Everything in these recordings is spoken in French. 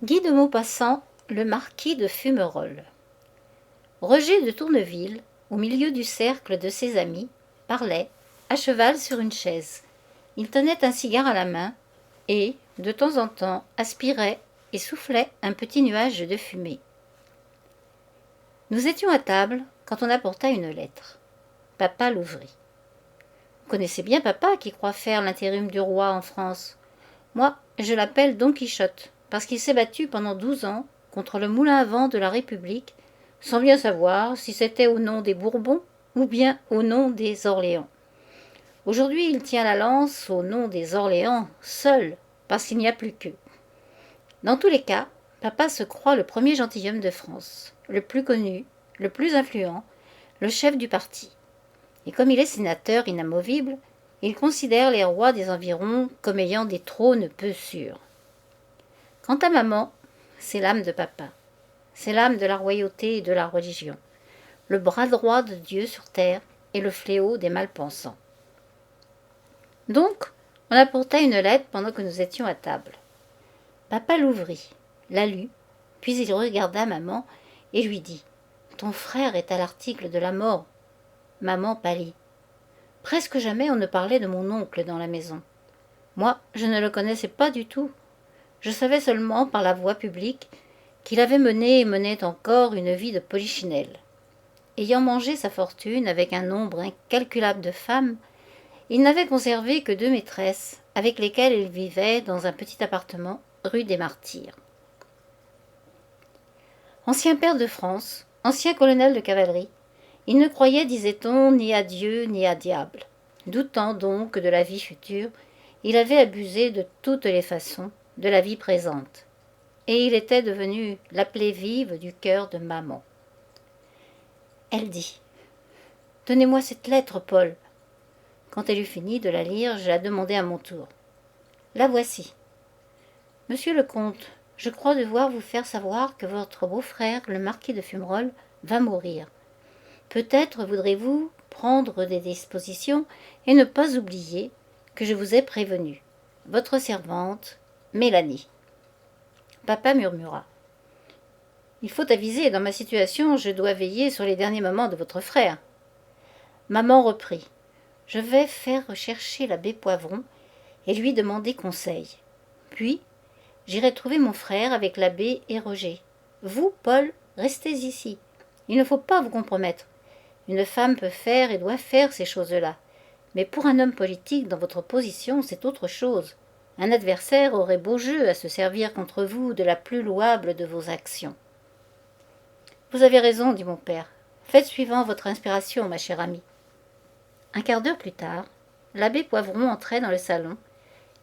Guy de Maupassant, le marquis de Fumerolles. Roger de Tourneville, au milieu du cercle de ses amis, parlait, à cheval sur une chaise. Il tenait un cigare à la main et, de temps en temps, aspirait et soufflait un petit nuage de fumée. Nous étions à table quand on apporta une lettre. Papa l'ouvrit. Vous connaissez bien papa qui croit faire l'intérim du roi en France. Moi, je l'appelle Don Quichotte, parce qu'il s'est battu pendant 12 ans contre le moulin à vent de la République, sans bien savoir si c'était au nom des Bourbons ou bien au nom des Orléans. Aujourd'hui, il tient la lance au nom des Orléans, seul, parce qu'il n'y a plus qu'eux. Dans tous les cas, papa se croit le premier gentilhomme de France, le plus connu, le plus influent, le chef du parti. Et comme il est sénateur inamovible, il considère les rois des environs comme ayant des trônes peu sûrs. Quant à maman, c'est l'âme de papa. C'est l'âme de la royauté et de la religion, le bras droit de Dieu sur terre et le fléau des malpensants. Donc, on apporta une lettre pendant que nous étions à table. Papa l'ouvrit, la lut, puis il regarda maman et lui dit « Ton frère est à l'article de la mort. » Maman pâlit. Presque jamais on ne parlait de mon oncle dans la maison. Moi, je ne le connaissais pas du tout. Je savais seulement par la voix publique qu'il avait mené et menait encore une vie de polichinelle. Ayant mangé sa fortune avec un nombre incalculable de femmes, il n'avait conservé que 2 maîtresses, avec lesquelles il vivait dans un petit appartement rue des Martyrs. Ancien pair de France, ancien colonel de cavalerie, il ne croyait, disait-on, ni à Dieu ni à diable. Doutant donc de la vie future, il avait abusé de toutes les façons de la vie présente. Et il était devenu la plaie vive du cœur de maman. Elle dit « Donnez-moi cette lettre, Paul. » Quand elle eut fini de la lire, je la demandai à mon tour. « La voici. Monsieur le comte, je crois devoir vous faire savoir que votre beau-frère, le marquis de Fumerolles, va mourir. Peut-être voudrez-vous prendre des dispositions et ne pas oublier que je vous ai prévenu. Votre servante, Mélanie. » Papa murmura. « Il faut aviser, dans ma situation, je dois veiller sur les derniers moments de votre frère. » Maman reprit. « Je vais faire rechercher l'abbé Poivron et lui demander conseil. Puis, j'irai trouver mon frère avec l'abbé et Roger. Vous, Paul, restez ici. Il ne faut pas vous compromettre. Une femme peut faire et doit faire ces choses-là. Mais pour un homme politique dans votre position, c'est autre chose. Un adversaire aurait beau jeu à se servir contre vous de la plus louable de vos actions. »« Vous avez raison, dit mon père. Faites suivant votre inspiration, ma chère amie. » Un quart d'heure plus tard, l'abbé Poivron entrait dans le salon,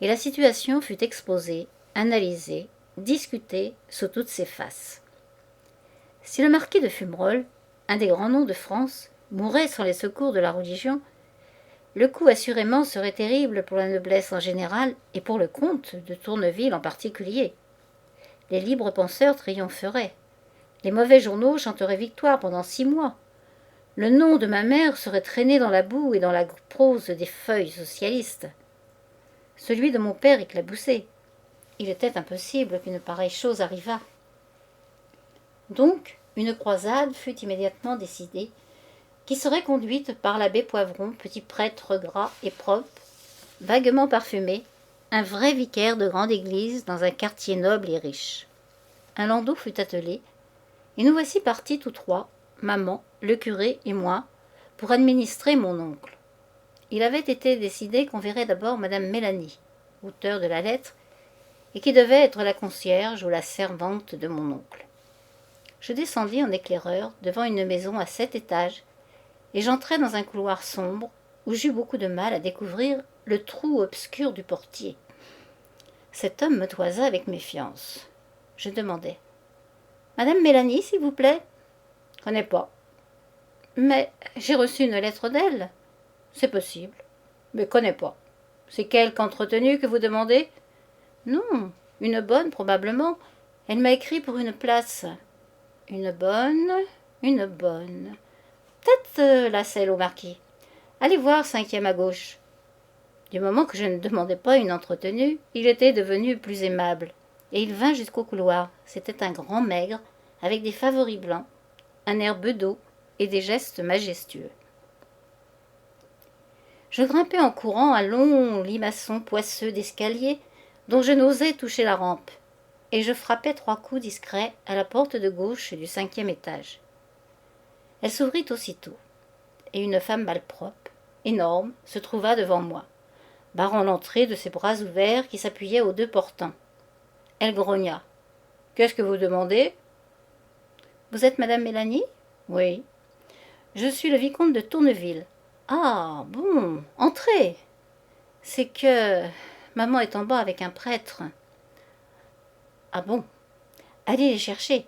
et la situation fut exposée, analysée, discutée sous toutes ses faces. Si le marquis de Fumerolles, un des grands noms de France, mourait sans les secours de la religion, le coup assurément serait terrible pour la noblesse en général et pour le comte de Tourneville en particulier. Les libres penseurs triompheraient. Les mauvais journaux chanteraient victoire pendant 6 mois. Le nom de ma mère serait traîné dans la boue et dans la prose des feuilles socialistes. Celui de mon père éclaboussé. Il était impossible qu'une pareille chose arrivât. Donc, une croisade fut immédiatement décidée, qui serait conduite par l'abbé Poivron, petit prêtre gras et propre, vaguement parfumé, un vrai vicaire de grande église dans un quartier noble et riche. Un landau fut attelé, et nous voici partis tous trois, maman, le curé et moi, pour administrer mon oncle. Il avait été décidé qu'on verrait d'abord madame Mélanie, auteure de la lettre, et qui devait être la concierge ou la servante de mon oncle. Je descendis en éclaireur devant une maison à 7 étages, et j'entrai dans un couloir sombre où j'eus beaucoup de mal à découvrir le trou obscur du portier. Cet homme me toisa avec méfiance. Je demandai « Madame Mélanie, s'il vous plaît ?»« Connais pas. »« Mais j'ai reçu une lettre d'elle. »« C'est possible, mais connais pas. C'est quelque entretenue que vous demandez ?»« Non, une bonne probablement. Elle m'a écrit pour une place. »« Une bonne, une bonne. » Peut-être la selle au marquis. Allez voir 5e à gauche. Du moment que je ne demandais pas une entretenue, il était devenu plus aimable. et il vint jusqu'au couloir. C'était un grand maigre, avec des favoris blancs, un air bedeau et des gestes majestueux. Je grimpai en courant un long limaçon poisseux d'escalier dont je n'osais toucher la rampe, et je frappai 3 coups discrets à la porte de gauche du 5e étage. Elle s'ouvrit aussitôt, et une femme malpropre, énorme, se trouva devant moi, barrant l'entrée de ses bras ouverts qui s'appuyaient aux 2 portants. Elle grogna. « Qu'est-ce que vous demandez ?»« Vous êtes madame Mélanie ?»« Oui. »« Je suis le vicomte de Tourneville. »« Ah, bon, entrez. C'est que maman est en bas avec un prêtre. »« Ah bon. Allez les chercher,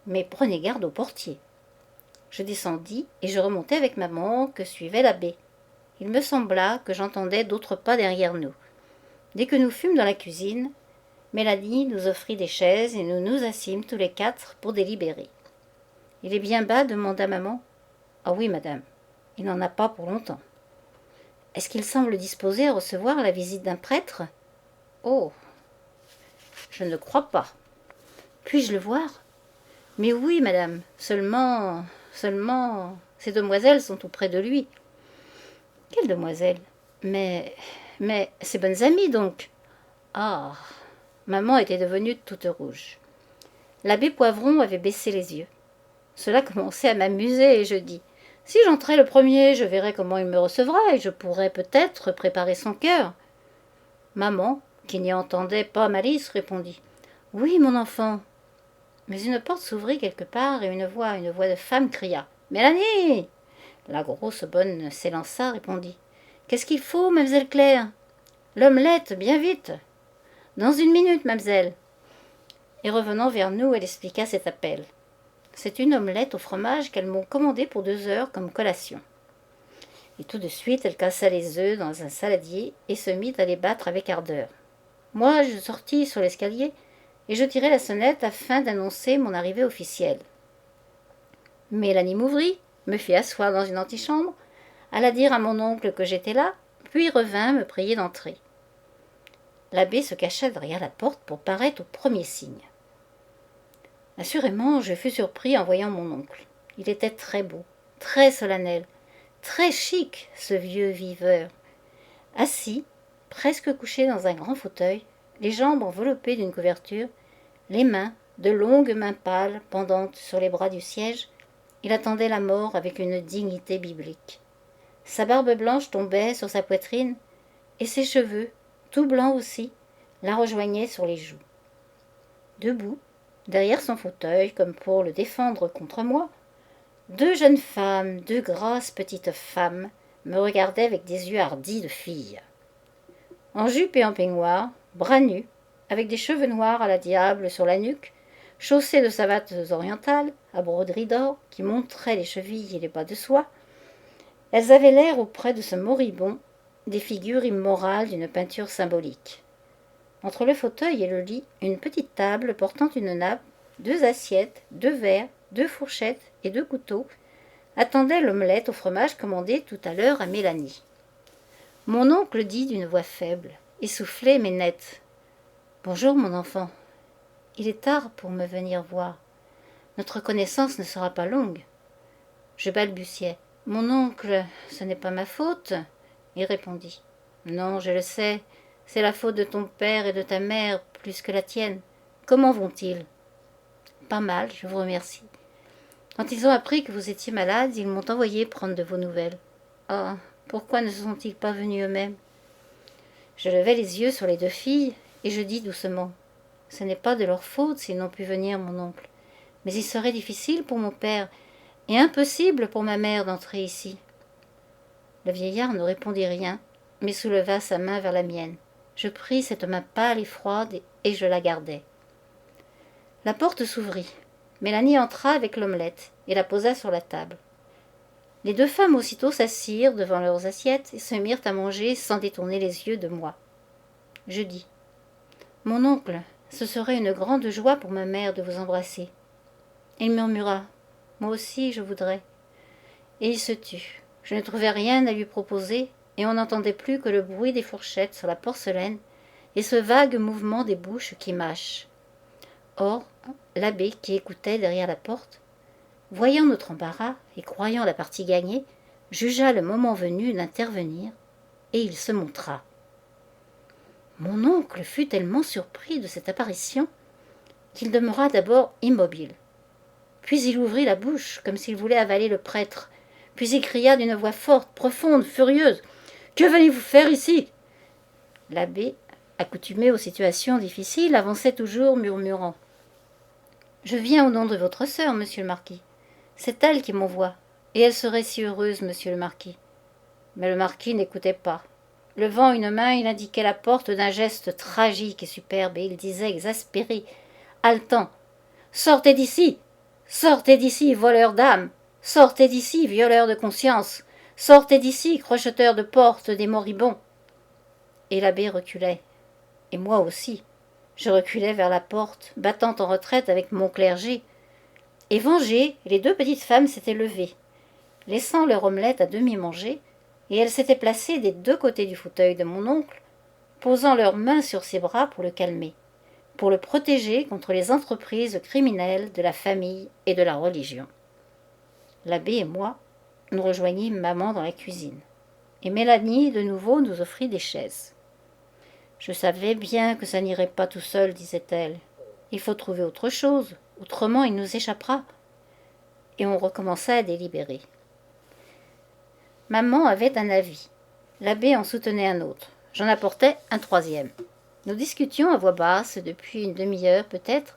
mais prenez garde au portier. » Je descendis et je remontai avec maman que suivait l'abbé. Il me sembla que j'entendais d'autres pas derrière nous. Dès que nous fûmes dans la cuisine, Mélanie nous offrit des chaises et nous nous assîmes tous les 4 pour délibérer. « Il est bien bas ?» demanda maman. « Ah oui, madame, il n'en a pas pour longtemps. »« Est-ce qu'il semble disposé à recevoir la visite d'un prêtre ?»« Oh, je ne crois pas. Puis-je le voir ?»« Mais oui, madame, seulement, ces demoiselles sont auprès de lui. »« Quelles demoiselles ? Mais, ses bonnes amies donc. » Ah, maman était devenue toute rouge. L'abbé Poivron avait baissé les yeux. Cela commençait à m'amuser et je dis « Si j'entrais le premier, je verrais comment il me recevra et je pourrais peut-être préparer son cœur. » Maman, qui n'y entendait pas malice, répondit « Oui, mon enfant. » Mais une porte s'ouvrit quelque part et une voix de femme cria « Mélanie !» La grosse bonne s'élança, répondit « Qu'est-ce qu'il faut, mademoiselle Claire ?»« L'omelette, bien vite !»« Dans 1 minute, mademoiselle. » Et revenant vers nous, elle expliqua cet appel. C'est une omelette au fromage qu'elles m'ont commandée pour 2 heures comme collation. Et tout de suite, elle cassa les œufs dans un saladier et se mit à les battre avec ardeur. Moi, je sortis sur l'escalier et je tirai la sonnette afin d'annoncer mon arrivée officielle. Mélanie m'ouvrit, me fit asseoir dans une antichambre, alla dire à mon oncle que j'étais là, puis revint me prier d'entrer. L'abbé se cacha derrière la porte pour paraître au premier signe. Assurément, je fus surpris en voyant mon oncle. Il était très beau, très solennel, très chic, ce vieux viveur. Assis, presque couché dans un grand fauteuil, les jambes enveloppées d'une couverture, les mains, de longues mains pâles, pendantes sur les bras du siège, il attendait la mort avec une dignité biblique. Sa barbe blanche tombait sur sa poitrine, et ses cheveux, tout blancs aussi, la rejoignaient sur les joues. Debout, derrière son fauteuil, comme pour le défendre contre moi, 2 jeunes femmes, 2 grasses petites femmes, me regardaient avec des yeux hardis de filles. En jupe et en peignoir, bras nus, avec des cheveux noirs à la diable sur la nuque, chaussées de savates orientales, à broderie d'or, qui montraient les chevilles et les bas de soie, elles avaient l'air auprès de ce moribond des figures immorales d'une peinture symbolique. Entre le fauteuil et le lit, une petite table portant une nappe, 2 assiettes, 2 verres, 2 fourchettes et 2 couteaux attendait l'omelette au fromage commandée tout à l'heure à Mélanie. Mon oncle dit d'une voix faible, essoufflée mais nette. « Bonjour, mon enfant. Il est tard pour me venir voir. Notre connaissance ne sera pas longue. » Je balbutiai. « Mon oncle, ce n'est pas ma faute. » Il répondit. « Non, je le sais. C'est la faute de ton père et de ta mère plus que la tienne. Comment vont-ils ?»« Pas mal, je vous remercie. Quand ils ont appris que vous étiez malade, ils m'ont envoyé prendre de vos nouvelles. Ah, pourquoi ne sont-ils pas venus eux-mêmes ?» Je levai les yeux sur les 2 filles et je dis doucement. « Ce n'est pas de leur faute s'ils n'ont pu venir, mon oncle. Mais il serait difficile pour mon père et impossible pour ma mère d'entrer ici. » Le vieillard ne répondit rien, mais souleva sa main vers la mienne. Je pris cette main pâle et froide et je la gardai. La porte s'ouvrit. Mélanie entra avec l'omelette et la posa sur la table. Les 2 femmes aussitôt s'assirent devant leurs assiettes et se mirent à manger sans détourner les yeux de moi. Je dis « Mon oncle, ce serait une grande joie pour ma mère de vous embrasser. » Il murmura « Moi aussi, je voudrais. » Et il se tut. Je ne trouvais rien à lui proposer et on n'entendait plus que le bruit des fourchettes sur la porcelaine et ce vague mouvement des bouches qui mâchent. Or, l'abbé, qui écoutait derrière la porte, voyant notre embarras et croyant la partie gagnée, jugea le moment venu d'intervenir, et il se montra. Mon oncle fut tellement surpris de cette apparition qu'il demeura d'abord immobile. Puis il ouvrit la bouche comme s'il voulait avaler le prêtre, puis il cria d'une voix forte, profonde, furieuse. « Que venez-vous faire ici » L'abbé, accoutumé aux situations difficiles, avançait toujours murmurant. « Je viens au nom de votre sœur, monsieur le marquis. C'est elle qui m'envoie, et elle serait si heureuse, monsieur le marquis. » Mais le marquis n'écoutait pas. Levant une main, il indiquait la porte d'un geste tragique et superbe, et il disait exaspéré, haletant, « Sortez d'ici! Sortez d'ici, voleurs d'âme! Sortez d'ici, violeurs de conscience! Sortez d'ici, crocheteurs de portes des moribonds !» Et l'abbé reculait. Et moi aussi. Je reculais vers la porte, battant en retraite avec mon clergé. Et vengées, les deux petites femmes s'étaient levées, laissant leur omelette à demi mangée, et elles s'étaient placées des deux côtés du fauteuil de mon oncle, posant leurs mains sur ses bras pour le calmer, pour le protéger contre les entreprises criminelles de la famille et de la religion. L'abbé et moi, nous rejoignîmes maman dans la cuisine, et Mélanie de nouveau nous offrit des chaises. « Je savais bien que ça n'irait pas tout seul, disait-elle. Il faut trouver autre chose, autrement il nous échappera. » Et on recommença à délibérer. Maman avait un avis. L'abbé en soutenait un autre. J'en apportais un troisième. Nous discutions à voix basse depuis une demi-heure peut-être,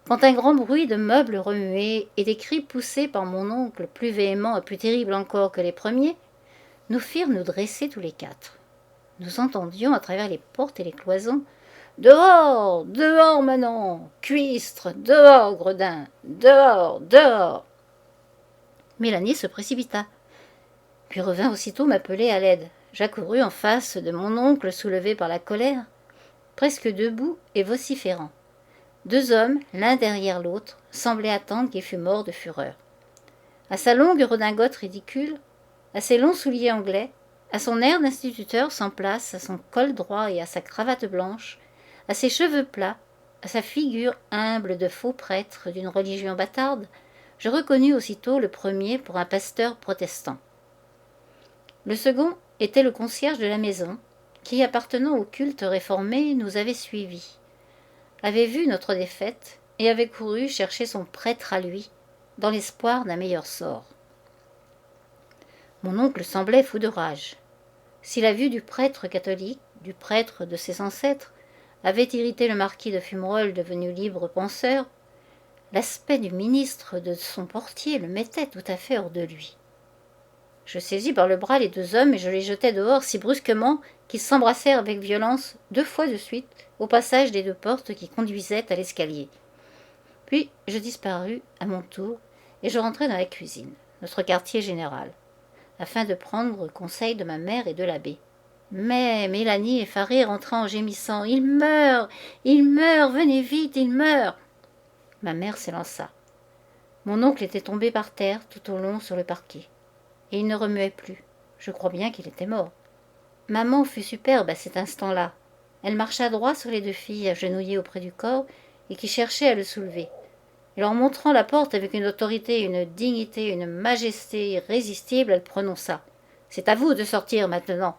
quand un grand bruit de meubles remués et des cris poussés par mon oncle, plus véhéments et plus terribles encore que les premiers, nous firent nous dresser tous les quatre. Nous entendions à travers les portes et les cloisons « Dehors, dehors, Manon, cuistre, dehors, gredin, dehors, dehors !» Mélanie se précipita, puis revint aussitôt m'appeler à l'aide. J'accourus en face de mon oncle soulevé par la colère, presque debout et vociférant. Deux hommes, l'un derrière l'autre, semblaient attendre qu'il fût mort de fureur. À sa longue redingote ridicule, à ses longs souliers anglais, à son air d'instituteur sans place, à son col droit et à sa cravate blanche, à ses cheveux plats, à sa figure humble de faux prêtre d'une religion bâtarde, je reconnus aussitôt le premier pour un pasteur protestant. Le second était le concierge de la maison, qui, appartenant au culte réformé, nous avait suivis, avait vu notre défaite et avait couru chercher son prêtre à lui, dans l'espoir d'un meilleur sort. Mon oncle semblait fou de rage. Si la vue du prêtre catholique, du prêtre de ses ancêtres, avait irrité le marquis de Fumerol devenu libre penseur, l'aspect du ministre de son portier le mettait tout à fait hors de lui. Je saisis par le bras les deux hommes et je les jetai dehors si brusquement qu'ils s'embrassèrent avec violence 2 fois de suite au passage des 2 portes qui conduisaient à l'escalier. Puis je disparus à mon tour et je rentrai dans la cuisine, notre quartier général, afin de prendre conseil de ma mère et de l'abbé. Mais Mélanie, effarée, rentra en gémissant. « Il meurt, venez vite, il meurt !» Ma mère s'élança. Mon oncle était tombé par terre tout au long sur le parquet. Et il ne remuait plus. Je crois bien qu'il était mort. Maman fut superbe à cet instant-là. Elle marcha droit sur les 2 filles agenouillées auprès du corps et qui cherchaient à le soulever. Et leur montrant la porte avec une autorité, une dignité, une majesté irrésistible, elle prononça « C'est à vous de sortir maintenant !»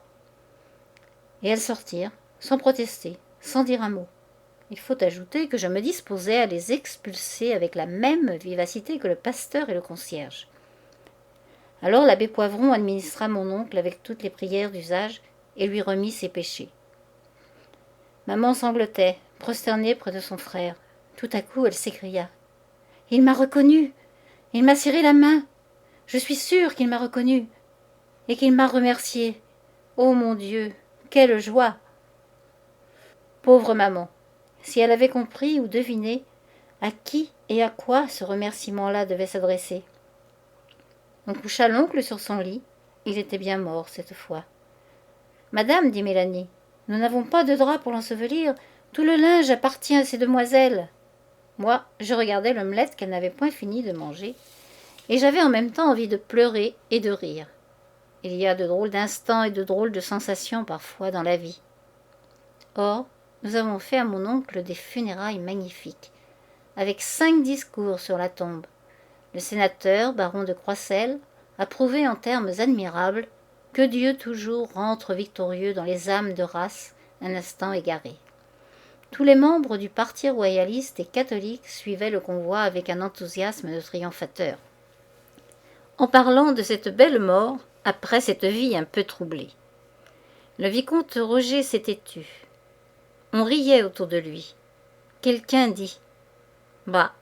Et elles sortirent, sans protester, sans dire un mot. Il faut ajouter que je me disposais à les expulser avec la même vivacité que le pasteur et le concierge. Alors l'abbé Poivron administra mon oncle avec toutes les prières d'usage et lui remit ses péchés. Maman sanglotait, prosternée près de son frère. Tout à coup, elle s'écria. « Il m'a reconnue. Il m'a serré la main. Je suis sûre qu'il m'a reconnue. Et qu'il m'a remerciée. Oh mon Dieu, quelle joie !» Pauvre maman, si elle avait compris ou deviné à qui et à quoi ce remerciement-là devait s'adresser. On coucha l'oncle sur son lit. Il était bien mort cette fois. « Madame, dit Mélanie, nous n'avons pas de drap pour l'ensevelir. Tout le linge appartient à ces demoiselles. » Moi, je regardais l'omelette qu'elle n'avait point fini de manger, et j'avais en même temps envie de pleurer et de rire. Il y a de drôles d'instants et de drôles de sensations parfois dans la vie. Or, nous avons fait à mon oncle des funérailles magnifiques, avec 5 discours sur la tombe. Le sénateur, baron de Croisselles, a prouvé en termes admirables que Dieu toujours rentre victorieux dans les âmes de race un instant égarées. Tous les membres du parti royaliste et catholique suivaient le convoi avec un enthousiasme de triomphateur. En parlant de cette belle mort, après cette vie un peu troublée, le vicomte Roger s'était tu. On riait autour de lui. Quelqu'un dit « Bah,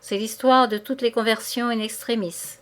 c'est l'histoire de toutes les conversions in extremis.